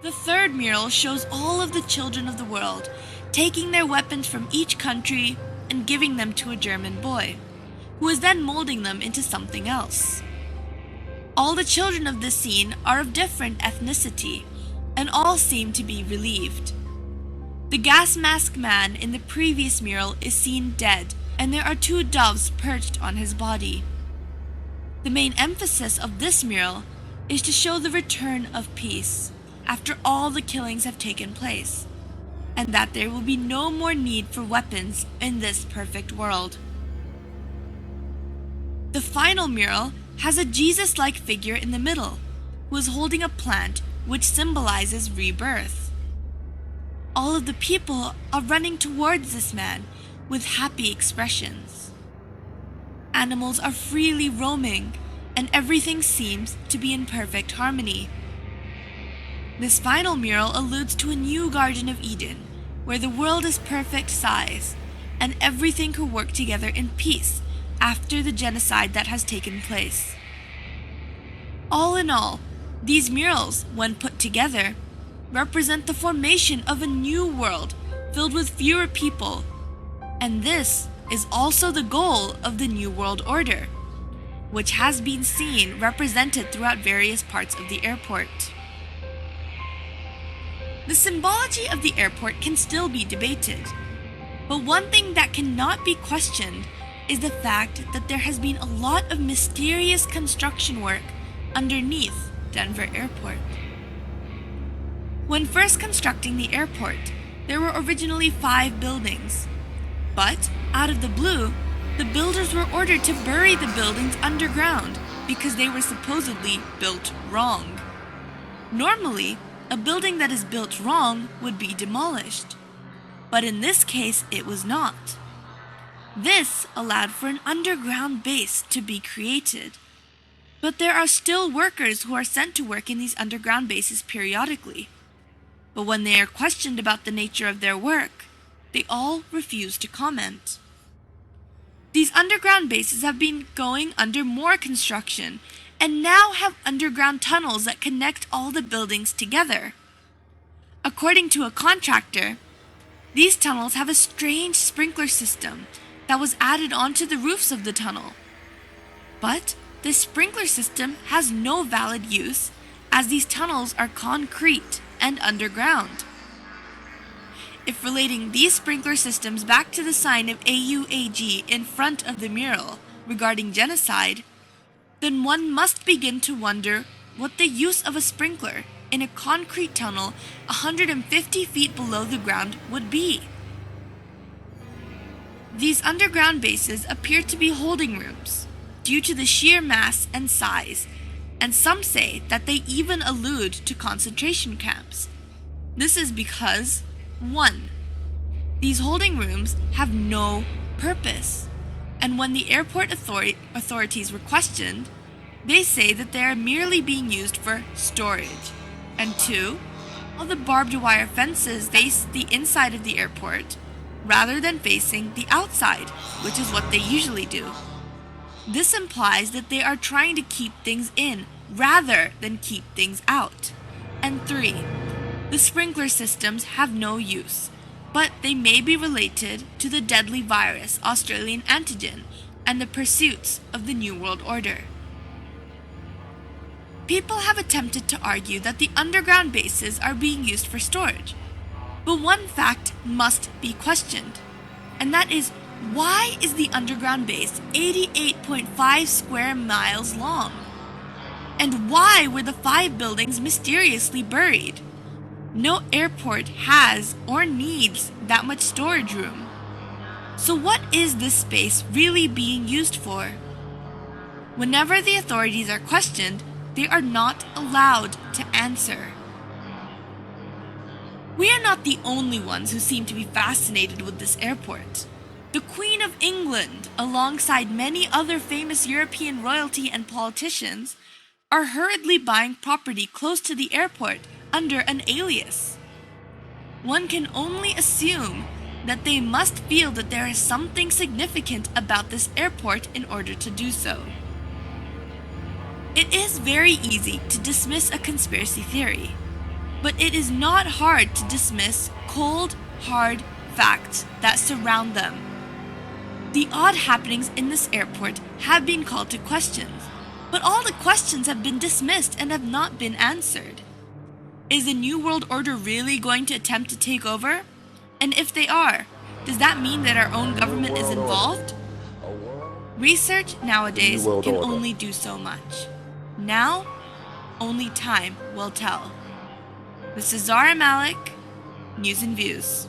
The third mural shows all of the children of the world taking their weapons from each country and giving them to a German boy, who is then molding them into something else. All the children of this scene are of different ethnicity, and all seem to be relieved. The gas mask man in the previous mural is seen dead, and there are two doves perched on his body. The main emphasis of this mural is to show the return of peace after all the killings have taken place, and that there will be no more need for weapons in this perfect world. The final mural has a Jesus-like figure in the middle, who is holding a plant which symbolizes rebirth. All of the people are running towards this man with happy expressions. Animals are freely roaming, and everything seems to be in perfect harmony. This final mural alludes to a new Garden of Eden, where the world is perfect size, and everything could work together in peace after the genocide that has taken place. All in all, these murals, when put together, represent the formation of a new world filled with fewer people, and this is also the goal of the New World Order, which has been seen represented throughout various parts of the airport. The symbology of the airport can still be debated, but one thing that cannot be questioned is the fact that there has been a lot of mysterious construction work underneath Denver Airport. When first constructing the airport, there were originally 5 buildings, but out of the blue, the builders were ordered to bury the buildings underground because they were supposedly built wrong. Normally, a building that is built wrong would be demolished, but in this case it was not. This allowed for an underground base to be created, but there are still workers who are sent to work in these underground bases periodically. But when they are questioned about the nature of their work, they all refuse to comment. These underground bases have been going under more construction and now have underground tunnels that connect all the buildings together. According to a contractor, these tunnels have a strange sprinkler system that was added onto the roofs of the tunnel. But this sprinkler system has no valid use, as these tunnels are concrete and underground. If relating these sprinkler systems back to the sign of AUAG in front of the mural regarding genocide, then one must begin to wonder what the use of a sprinkler in a concrete tunnel 150 feet below the ground would be. These underground bases appear to be holding rooms due to the sheer mass and size, and some say that they even allude to concentration camps. This is because 1. These holding rooms have no purpose, and when the airport authorities were questioned, they say that they are merely being used for storage. And 2, all the barbed wire fences face the inside of the airport rather than facing the outside, which is what they usually do. This implies that they are trying to keep things in rather than keep things out. And 3, the sprinkler systems have no use, but they may be related to the deadly virus Australian antigen and the pursuits of the New World Order. People have attempted to argue that the underground bases are being used for storage, but one fact must be questioned, and that is, why is the underground base 88.5 square miles long? And why were the 5 buildings mysteriously buried? No airport has or needs that much storage room. So what is this space really being used for? Whenever the authorities are questioned, they are not allowed to answer. We are not the only ones who seem to be fascinated with this airport. The Queen of England, alongside many other famous European royalty and politicians, are hurriedly buying property close to the airport under an alias. One can only assume that they must feel that there is something significant about this airport in order to do so. It is very easy to dismiss a conspiracy theory, But it is not hard to dismiss cold, hard facts that surround them. The odd happenings in this airport have been called to questions, but all the questions have been dismissed and have not been answered. Is the New World Order really going to attempt to take over? And if they are, does that mean that our own government is involved? Research nowadays can only do so much. Now, only time will tell. This is Zara Malik, News and Views.